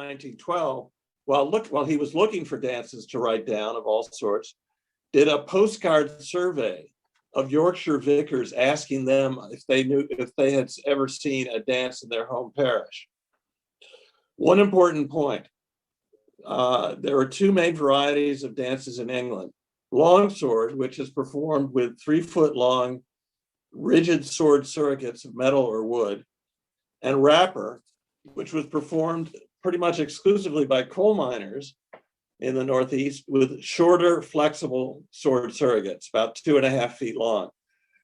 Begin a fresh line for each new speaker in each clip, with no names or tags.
1912, while he was looking for dances to write down of all sorts, did a postcard survey of Yorkshire vicars, asking them if they had ever seen a dance in their home parish. One important point, there are two main varieties of dances in England: longsword, which is performed with 3-foot-long rigid sword surrogates of metal or wood, and rapper, which was performed pretty much exclusively by coal miners in the Northeast with shorter, flexible sword surrogates, about 2.5 feet long.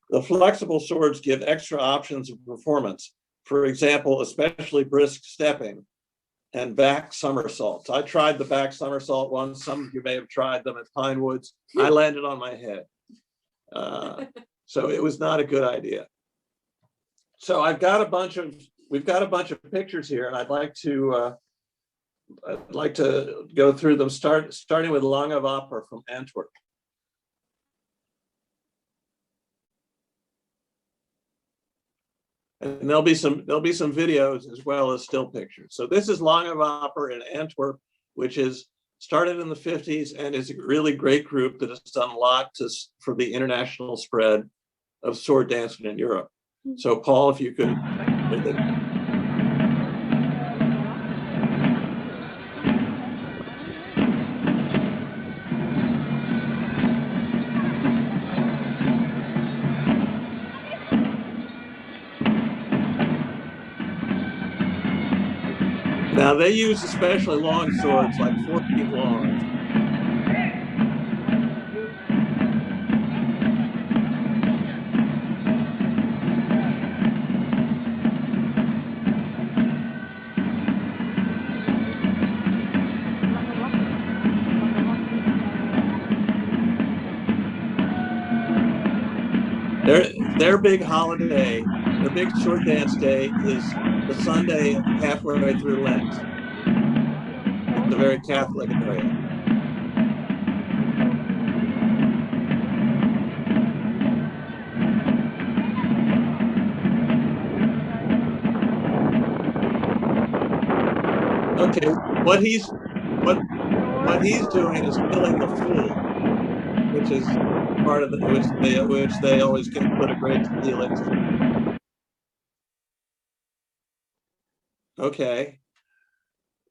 The flexible swords give extra options of performance. For example, especially brisk stepping and back somersaults. I tried the back somersault once. Some of you may have tried them at Pine Woods. I landed on my head. So it was not a good idea. So we've got a bunch of pictures here, and I'd like to go through them, starting with Lange Wapper from Antwerp. And there'll be some videos as well as still pictures. So this is Lange Wapper in Antwerp, which is started in the 50s and is a really great group that has done a lot for the international spread of sword dancing in Europe. So Paul, if you could. Now they use especially long swords, like 4 feet long. Their big holiday, their big sword dance day is the Sunday halfway through Lent. It's a very Catholic area. Okay, what he's doing is killing the fool, which is part of which they always can put a great deal into. Okay.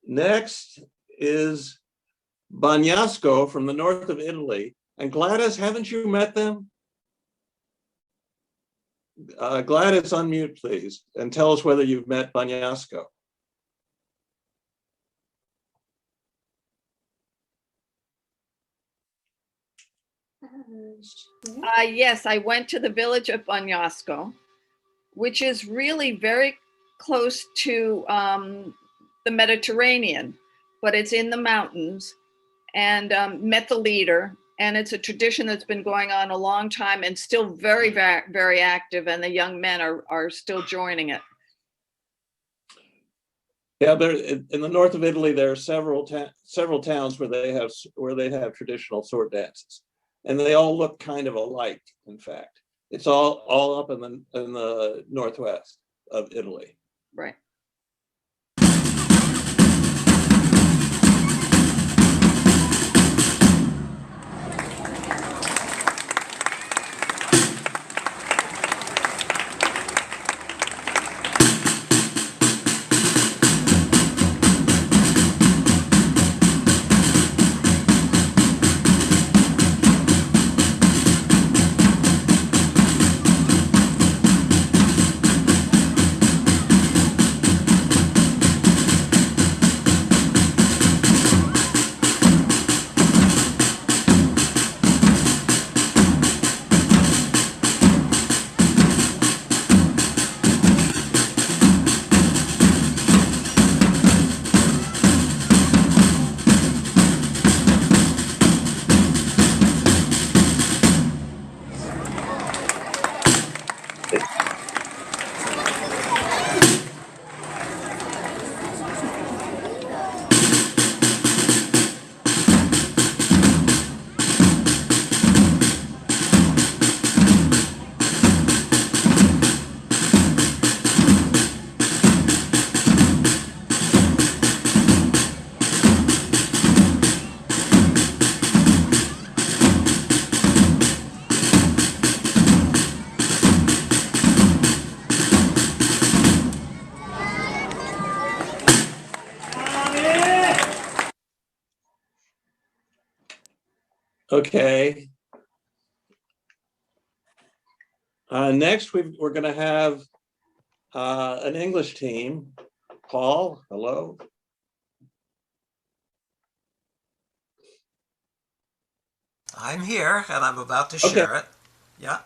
Next is Bagnasco from the north of Italy. And Gladys, haven't you met them? Gladys, unmute, please, and tell us whether you've met Bagnasco.
Yes, I went to the village of Bagnasco, which is really very close to the Mediterranean, but it's in the mountains, and met the leader. And it's a tradition that's been going on a long time and still very, very, very active. And the young men are still joining it.
Yeah, in the north of Italy, there are several towns where they have traditional sword dances, and they all look kind of alike. In fact, it's all up in the northwest of Italy.
Right.
Okay. Next, we're going to have an English team. Paul, hello.
I'm here and I'm about to share it. Yeah.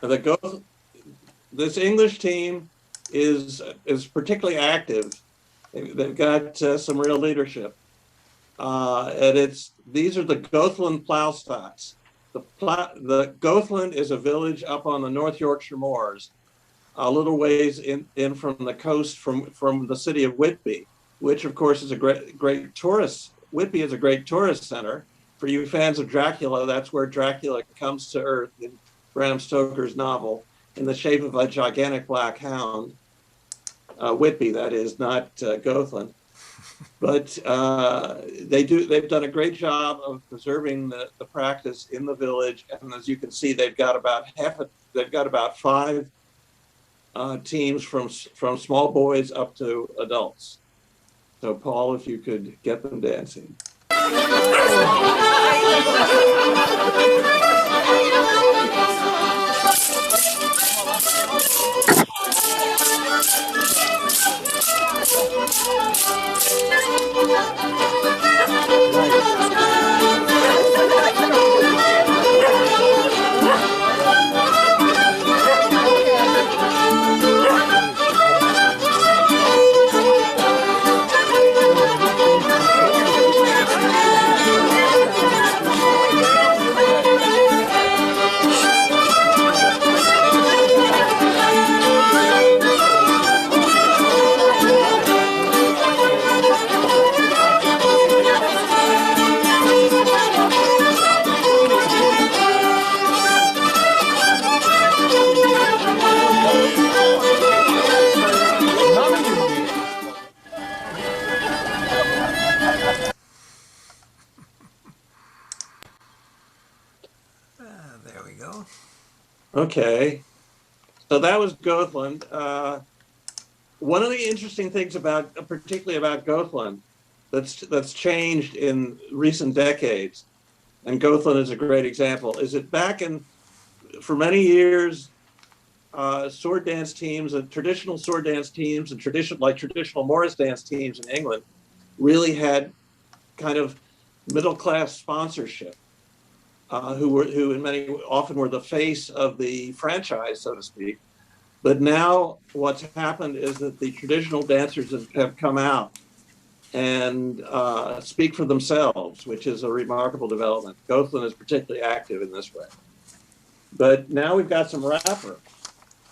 This English team is particularly active. They've got some real leadership. And these are the Gothland plow stocks. The Gothland is a village up on the North Yorkshire moors, a little ways in from the coast from the city of Whitby, which of course is a great tourist. Whitby is a great tourist center. For you fans of Dracula, that's where Dracula comes to Earth in Bram Stoker's novel in the shape of a gigantic black hound. Whitby, that is, not Gothland. But they've done a great job of preserving the practice in the village. And as you can see, they've got about 5 teams from small boys up to adults. So Paul, if you could get them dancing.
There we go.
Okay, so that was Gothland. One of the interesting things particularly about Gothland, that's changed in recent decades, and Gothland is a great example, is that for many years, sword dance teams and traditional sword dance teams and traditional Morris dance teams in England really had kind of middle-class sponsorship. Who often were the face of the franchise, so to speak. But now what's happened is that the traditional dancers have come out and speak for themselves, which is a remarkable development. Gothland is particularly active in this way. But now we've got some rapper.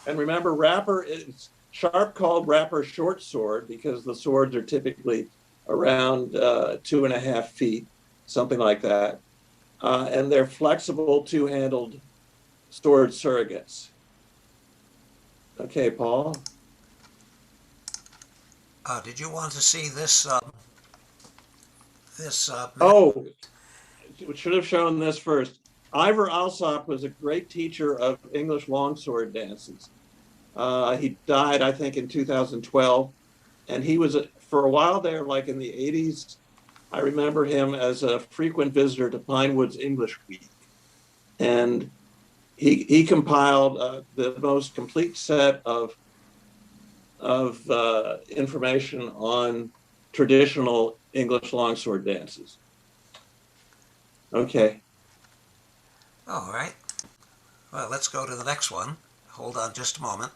And remember, rapper is Sharp called rapper short sword because the swords are typically around 2.5 feet, something like that. And they're flexible two-handled sword surrogates. Okay, Paul.
Did you want to see this?
Oh, we should have shown this first. Ivor Alsop was a great teacher of English longsword dances. He died, I think, in 2012, and he was for a while there, like in the 80s. I remember him as a frequent visitor to Pinewood's English Week. And he compiled the most complete set of information on traditional English longsword dances. Okay.
All right. Well, let's go to the next one. Hold on just a moment.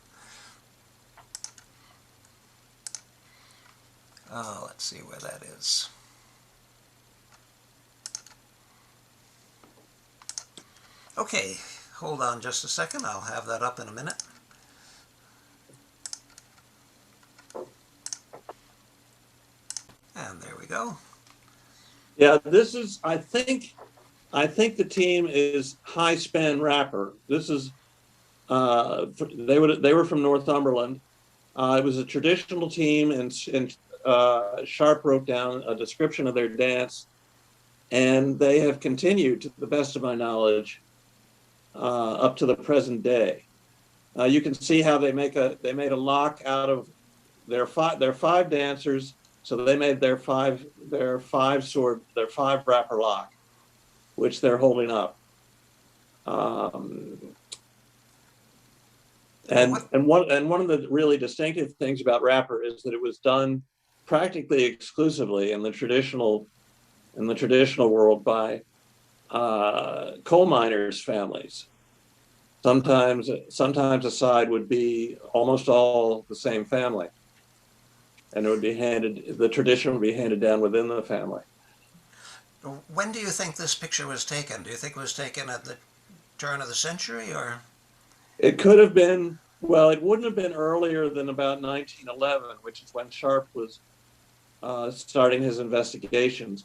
Let's see where that is. Okay, hold on just a second. I'll have that up in a minute. And there we go.
Yeah, this is, I think the team is High Span Rapper. This is, they were from Northumberland. It was a traditional team, and Sharp wrote down a description of their dance, and they have continued, to the best of my knowledge, up to the present day. You can see how they made a lock out of their 5 dancers, so they made their five rapper lock, which they're holding up. Um,
Well,
and one of the really distinctive things about Rapper is that it was done practically exclusively in the traditional world by coal miners' families. Sometimes a side would be almost all the same family, and it would be the tradition would be handed down within the family.
when do you think this picture was taken? Do you think it was taken at the turn of the century, or?
It could have been, well, it wouldn't have been earlier than about 1911, which is when Sharp was starting his investigations.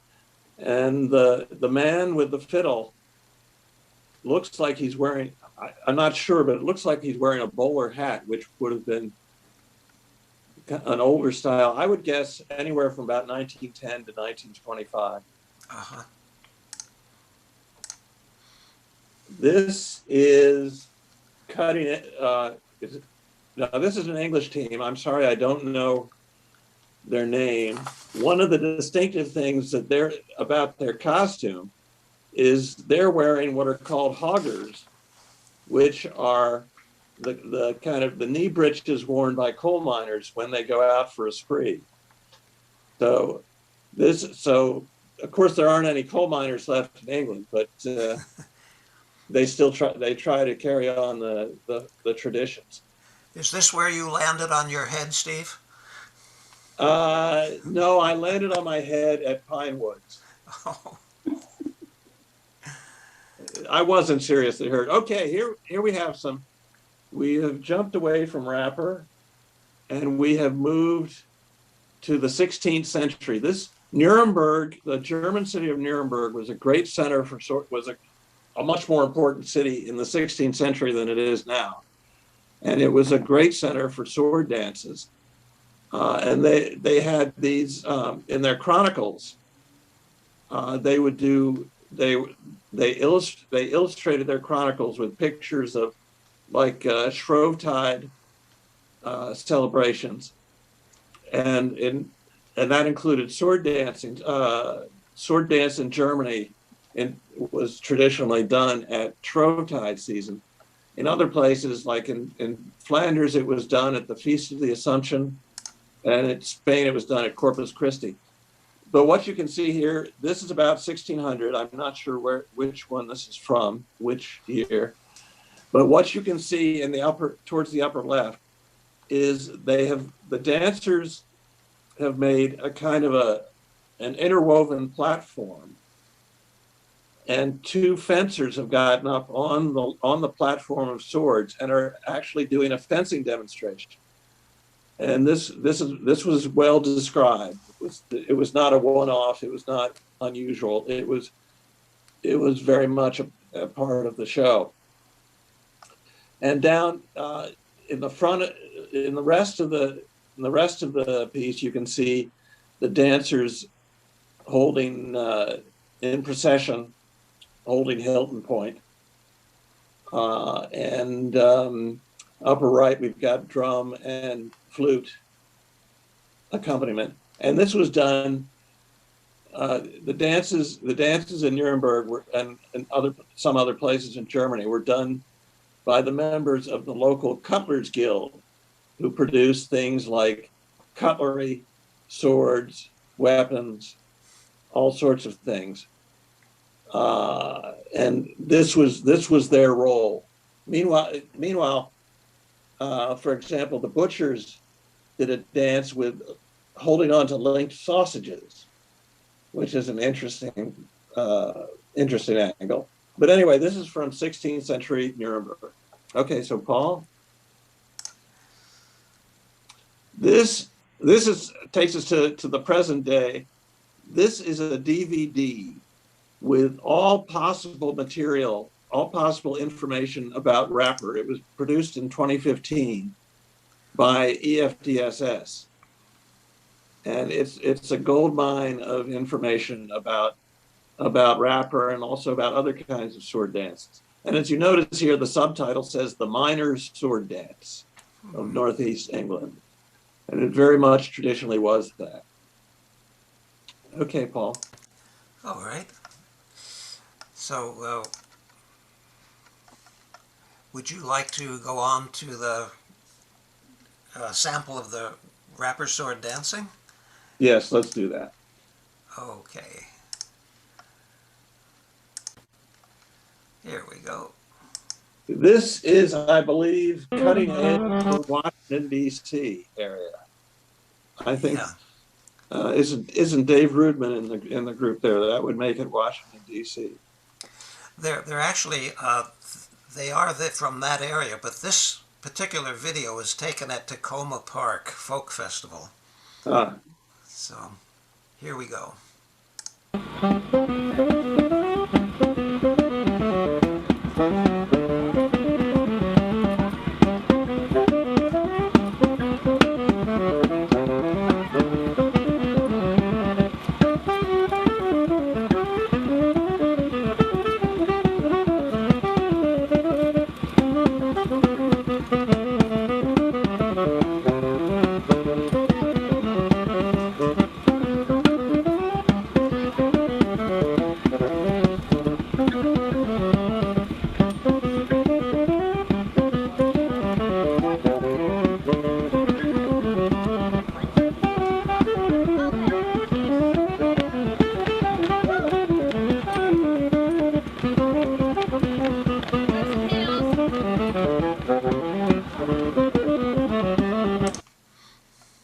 And the man with the fiddle looks like he's wearing, I'm not sure, but it looks like he's wearing a bowler hat, which would have been an older style. I would guess anywhere from about 1910 to 1925.
Uh-huh.
This is cutting it. Now, this is an English team. I'm sorry, I don't know their name. One of the distinctive things that they're about their costume is they're wearing what are called hoggers, which are the kind of the knee breeches worn by coal miners when they go out for a spree. So of course there aren't any coal miners left in England, but they still try to carry on the traditions.
Is this where you landed on your head, Steve?
No, I landed on my head at Pine Woods.
Oh.
I wasn't seriously hurt. Okay, here we have we have jumped away from Rapper, and we have moved to the 16th century. This Nuremberg, the German city of Nuremberg, was a great center was a much more important city in the 16th century than it is now. And it was a great center for sword dances. And they had these in their chronicles. They illustrated their chronicles with pictures of like Shrovetide celebrations, and that included sword dancing. Sword dance in Germany was traditionally done at Shrovetide season. In other places, like in Flanders, it was done at the Feast of the Assumption, and in Spain, it was done at Corpus Christi. But what you can see here, this is about 1600. I'm not sure which one this is from, which year. But what you can see in towards the upper left, is the dancers have made a kind of an interwoven platform, and two fencers have gotten up on the platform of swords and are actually doing a fencing demonstration. And this was well described. It was not a one-off. It was not unusual. It was very much a part of the show. And down in the front, in the rest of the piece, you can see the dancers holding in procession, holding Hilton Point, and upper right we've got drum and flute accompaniment. And this was done. The dances in Nuremberg and some other places in Germany were done by the members of the local Cutler's Guild, who produced things like cutlery, swords, weapons, all sorts of things. And this was their role. Meanwhile, for example, the butchers did a dance with holding on to linked sausages, which is an interesting angle. But anyway, this is from 16th century Nuremberg. Okay, so Paul, this takes us to the present day. This is a DVD with all possible material, all possible information about Rapper. It was produced in 2015 by EFDSS. And it's a gold mine of information about Rapper and also about other kinds of sword dances. And as you notice here, the subtitle says The Miners' Sword Dance of Northeast England. And it very much traditionally was that. Okay, Paul.
All right. So Would you like to go on to the sample of the rapper sword dancing?
Yes, let's do that.
Okay. Here we go.
This is, I believe, cutting edge for Washington, D.C. area. I think
Yeah.
isn't Dave Rudman in the group there? That would make it Washington, D.C.
They're actually they are from that area, but this particular video is taken at Tacoma Park Folk Festival.
Ah.
So here we go.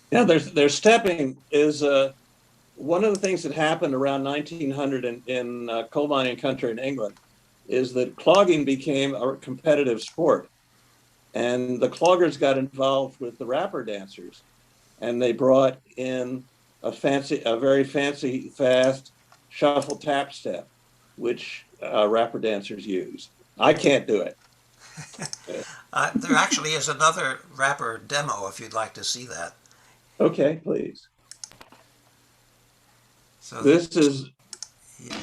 Yeah, their stepping is one of the things that happened around 1900 in coal mining country in England is that clogging became a competitive sport. And the cloggers got involved with the rapper dancers, and they brought in a very fancy, fast shuffle tap step, which rapper dancers use. I can't do it.
There actually is another rapper demo if you'd like to see that.
Okay, please.
So
this is.
Yeah.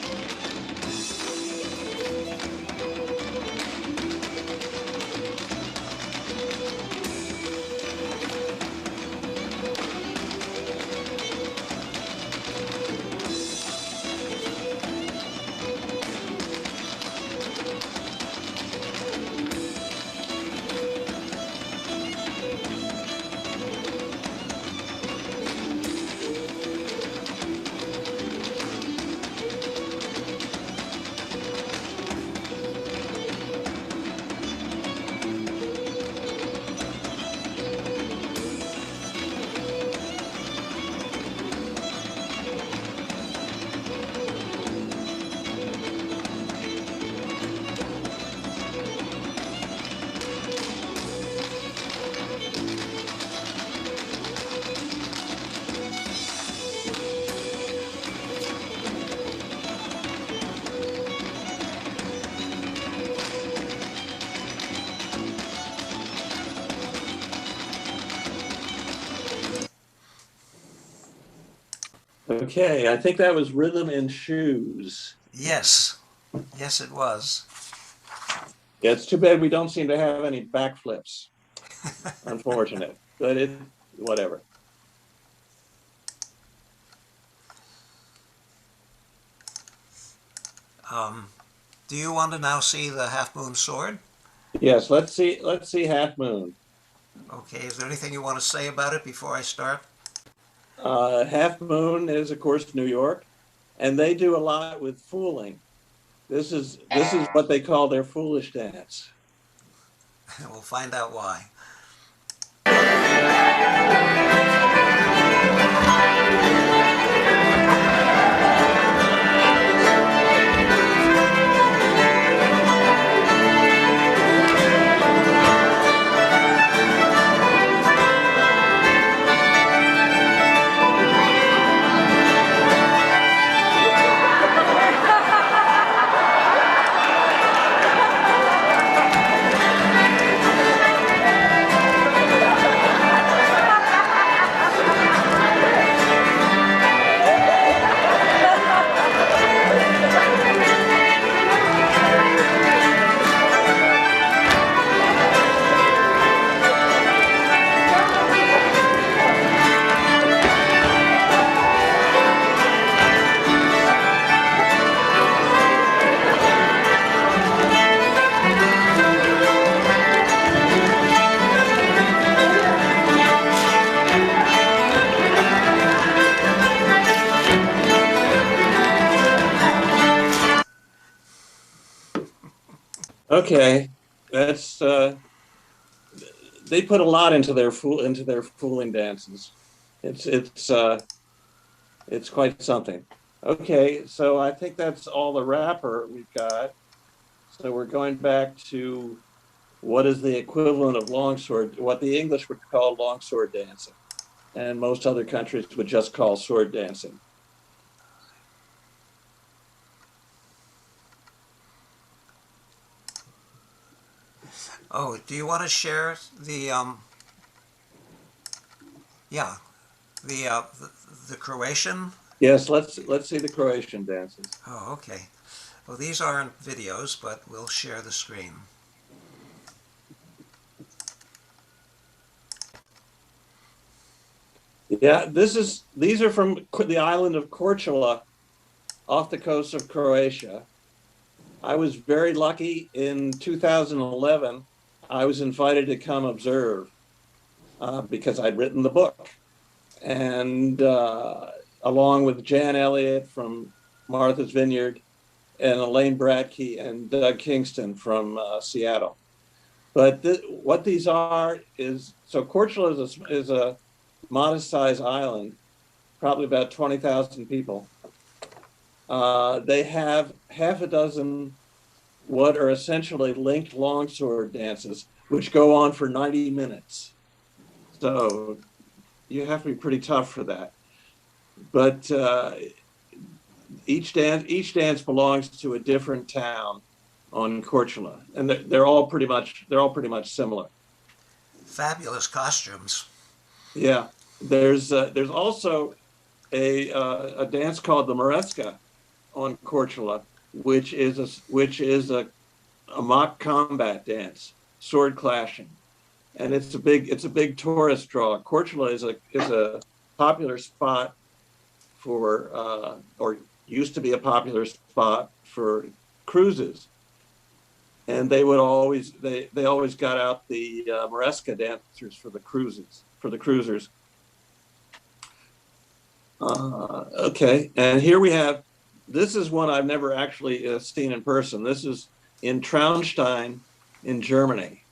Okay, I think that was Rhythm in Shoes.
Yes. Yes, it was.
Yeah, it's too bad we don't seem to have any backflips. Unfortunate, but whatever.
Do you want to now see the Half Moon Sword?
Yes, let's see Half Moon.
Okay, is there anything you want to say about it before I start?
Half Moon is, of course, New York, and they do a lot with fooling. This is what they call their foolish dance.
We'll find out why.
Okay, that's they put a lot into their fooling dances. It's quite something. Okay, so I think that's all the wrapper we've got. So we're going back to what is the equivalent of longsword, what the English would call longsword dancing, and most other countries would just call sword dancing.
Oh, do you want to share the yeah, the Croatian?
Yes, let's see the Croatian dances.
Oh, okay. Well, these aren't videos, but we'll share the screen.
Yeah, these are from the island of Korčula off the coast of Croatia. I was very lucky in 2011. I was invited to come observe because I'd written the book. And along with Jan Elliott from Martha's Vineyard and Elaine Bradkey and Doug Kingston from Seattle. But what these are is, so Korčula is a modest-sized island, probably about 20,000 people. They have half a dozen what are essentially linked longsword dances, which go on for 90 minutes. So you have to be pretty tough for that. But each dance belongs to a different town on Korčula, and they're all pretty much similar.
Fabulous costumes.
Yeah, there's also a dance called the Moreska on Korčula, which is a mock combat dance, sword clashing, and it's a big tourist draw. Korčula is a popular spot for or used to be a popular spot for cruises, and they always got out the Moreska dancers for the cruisers. Okay, and here we have. This is one I've never actually seen in person. This is in Traunstein in Germany.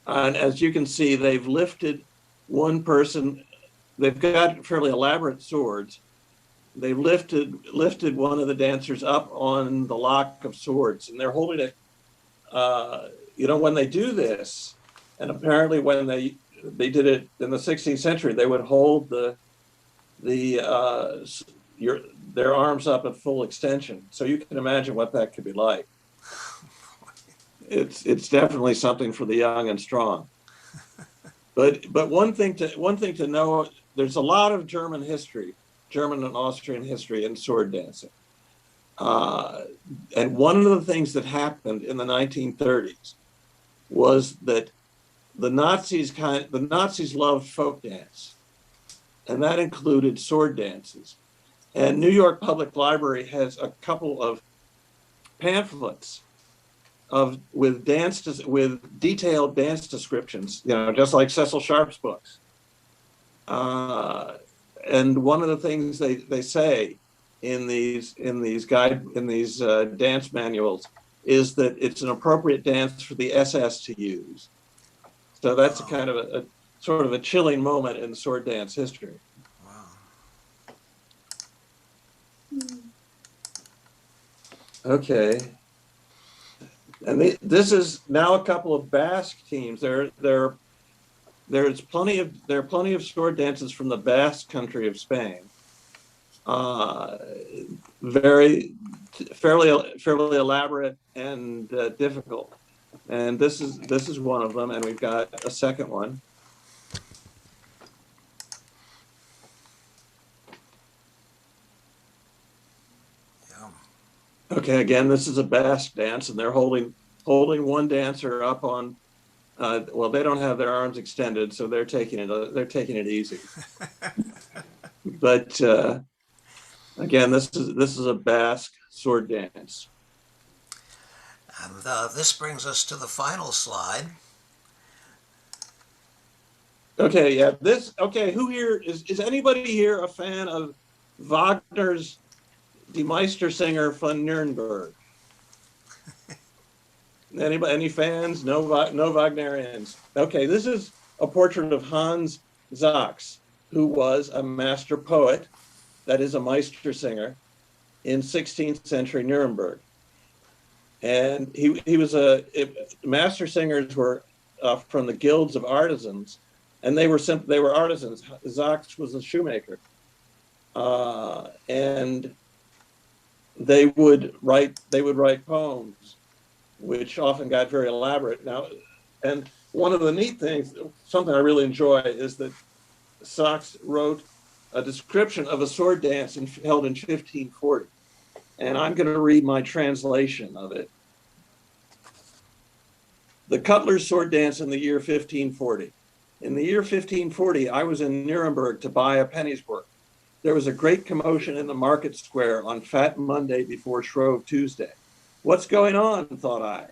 And as you can see, they've lifted one person. They've got fairly elaborate swords. They've lifted one of the dancers up on the lock of swords, and they're holding it. When they do this, and apparently when they did it in the 16th century, they would hold their arms up at full extension. So you can imagine what that could be like. It's definitely something for the young and strong. But one thing to know, there's a lot of German and Austrian history in sword dancing. And one of the things that happened in the 1930s was that the Nazis loved folk dance, and that included sword dances. And New York Public Library has a couple of pamphlets with detailed dance descriptions, just like Cecil Sharp's books. And one of the things they say in these dance manuals is that it's an appropriate dance for the SS to use. So that's a kind of a sort of a chilling moment in sword dance history. Okay, and this is now a couple of Basque teams. There's plenty of sword dances from the Basque country of Spain. Fairly elaborate and difficult. And this is one of them, and we've got a second one. Okay, again, this is a Basque dance, and they're holding one dancer up on. Well, they don't have their arms extended, so they're taking it easy. But again, this is a Basque sword dance.
And this brings us to the final slide.
Okay, yeah. Who here is anybody here a fan of Wagner's Die Meistersinger von Nürnberg? Anybody, any fans? No, no Wagnerians. Okay, this is a portrait of Hans Sachs, who was a master poet, that is a Meister singer, in 16th century Nuremberg. And he was master singers were from the guilds of artisans, and they were artisans. Sachs was a shoemaker, and they would write poems, which often got very elaborate. Now, and one of the neat things, something I really enjoy, is that Sachs wrote a description of a sword dance held in 1540. And I'm going to read my translation of it. The Cutler's sword dance in the year 1540. In the year 1540, I was in Nuremberg to buy a penny's worth. There was a great commotion in the market square on Fat Monday before Shrove Tuesday. What's going on, thought I.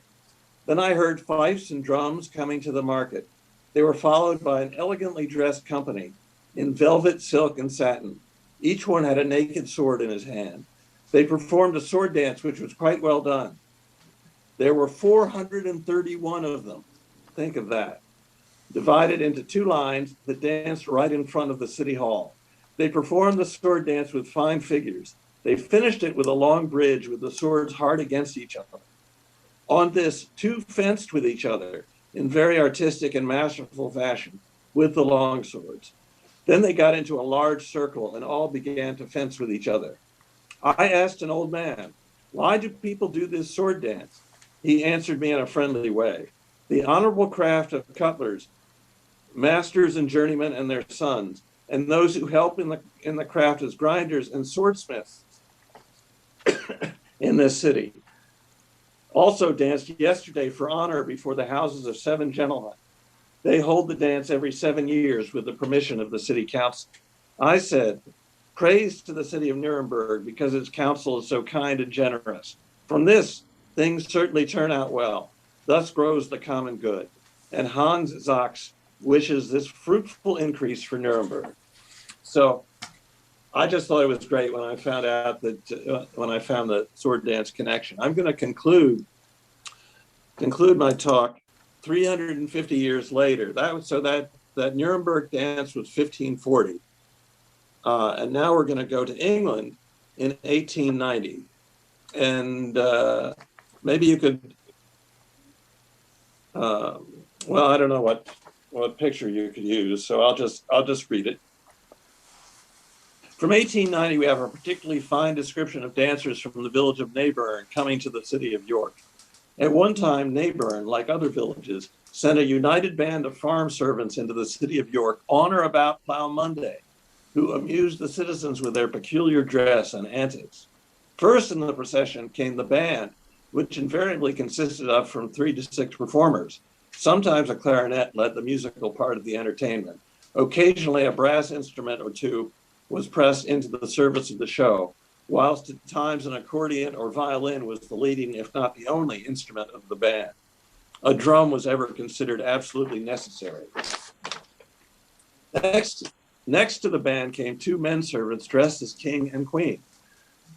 Then I heard fifes and drums coming to the market. They were followed by an elegantly dressed company in velvet, silk, and satin. Each one had a naked sword in his hand. They performed a sword dance, which was quite well done. There were 431 of them. Think of that. Divided into two lines that danced right in front of the city hall. They performed the sword dance with fine figures. They finished it with a long bridge with the swords hard against each other. On this, two fenced with each other in very artistic and masterful fashion with the long swords. Then they got into a large circle and all began to fence with each other. I asked an old man, why do people do this sword dance? He answered me in a friendly way. The honorable craft of cutlers, masters and journeymen and their sons, and those who help in the craft as grinders and swordsmiths in this city. Also danced yesterday for honor before the houses of 7 gentlemen. They hold the dance every 7 years with the permission of the city council. I said, praise to the city of Nuremberg because its council is so kind and generous. From this, things certainly turn out well. Thus grows the common good. And Hans Sachs wishes this fruitful increase for Nuremberg. So I just thought it was great when I found out that, when I found the sword dance connection. I'm going to conclude my talk 350 years later. That Nuremberg dance was 1540. And now we're going to go to England in 1890. And maybe you could, well, I don't know what picture you could use, so I'll just read it. From 1890, we have a particularly fine description of dancers from the village of Neyburn coming to the city of York. At one time, Neyburn, like other villages, sent a united band of farm servants into the city of York on or about Plough Monday, who amused the citizens with their peculiar dress and antics. First in the procession came the band, which invariably consisted of from 3 to 6 performers. Sometimes a clarinet led the musical part of the entertainment. Occasionally a brass instrument or two was pressed into the service of the show, whilst at times an accordion or violin was the leading, if not the only, instrument of the band. A drum was ever considered absolutely necessary. Next to the band came 2 men servants dressed as king and queen.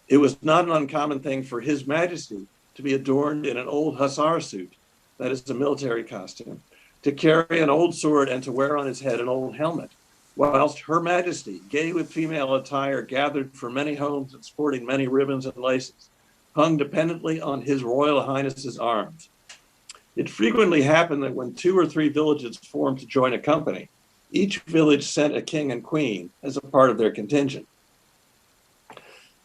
It was not an uncommon thing for His Majesty to be adorned in an old hussar suit, that is a military costume, to carry an old sword and to wear on his head an old helmet, whilst Her Majesty, gay with female attire gathered from many homes and sporting many ribbons and laces, hung dependently on His Royal Highness's arms. It frequently happened that when 2 or 3 villages formed to join a company, each village sent a king and queen as a part of their contingent.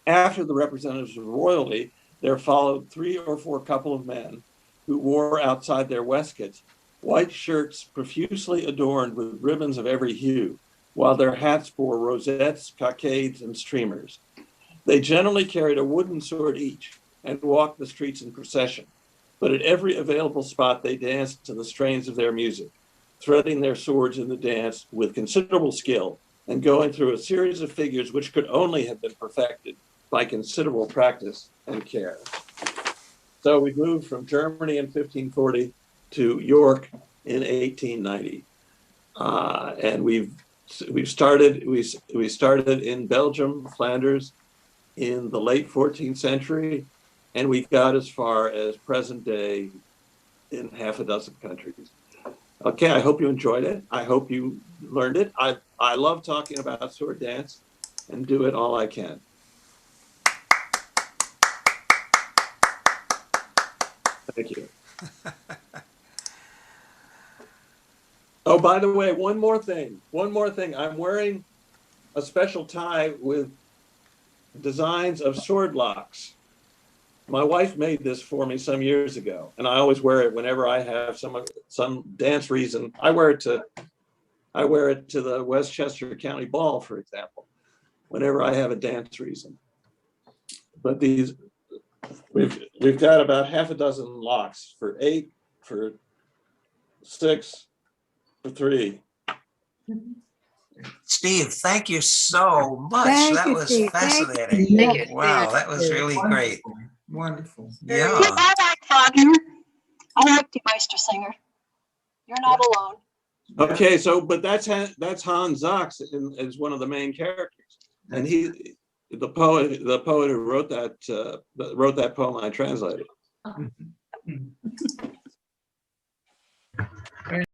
After the representatives of royalty, there followed 3 or 4 couple of men who wore outside their waistcoats white shirts profusely adorned with ribbons of every hue, while their hats bore rosettes, cockades, and streamers. They generally carried a wooden sword each and walked the streets in procession, but at every available spot they danced to the strains of their music, threading their swords in the dance with considerable skill and going through a series of figures which could only have been perfected by considerable practice and care. So we moved from Germany in 1540 to York in 1890. And we started in Belgium, Flanders, in the late 14th century, and we got as far as present day in half a dozen countries. Okay, I hope you enjoyed it. I hope you learned it. I love talking about sword dance and do it all I can. Thank you. Oh, by the way, one more thing. I'm wearing a special tie with designs of sword locks. My wife made this for me some years ago, and I always wear it whenever I have some dance reason. I wear it to the Westchester County Ball, for example, whenever I have a dance reason. But these, we've got about half a dozen locks for 8, for 6, for 3.
Steve, thank you so much.
Thank
That
you,
was
Steve. Thank you.
fascinating.
Thank you,
Wow,
Steve.
that was really great.
Wonderful.
Yeah.
I like Wagner. I like the Meistersinger. You're not alone.
Okay, so but that's Hans Sachs is one of the main characters, and the poet who wrote that poem I translated.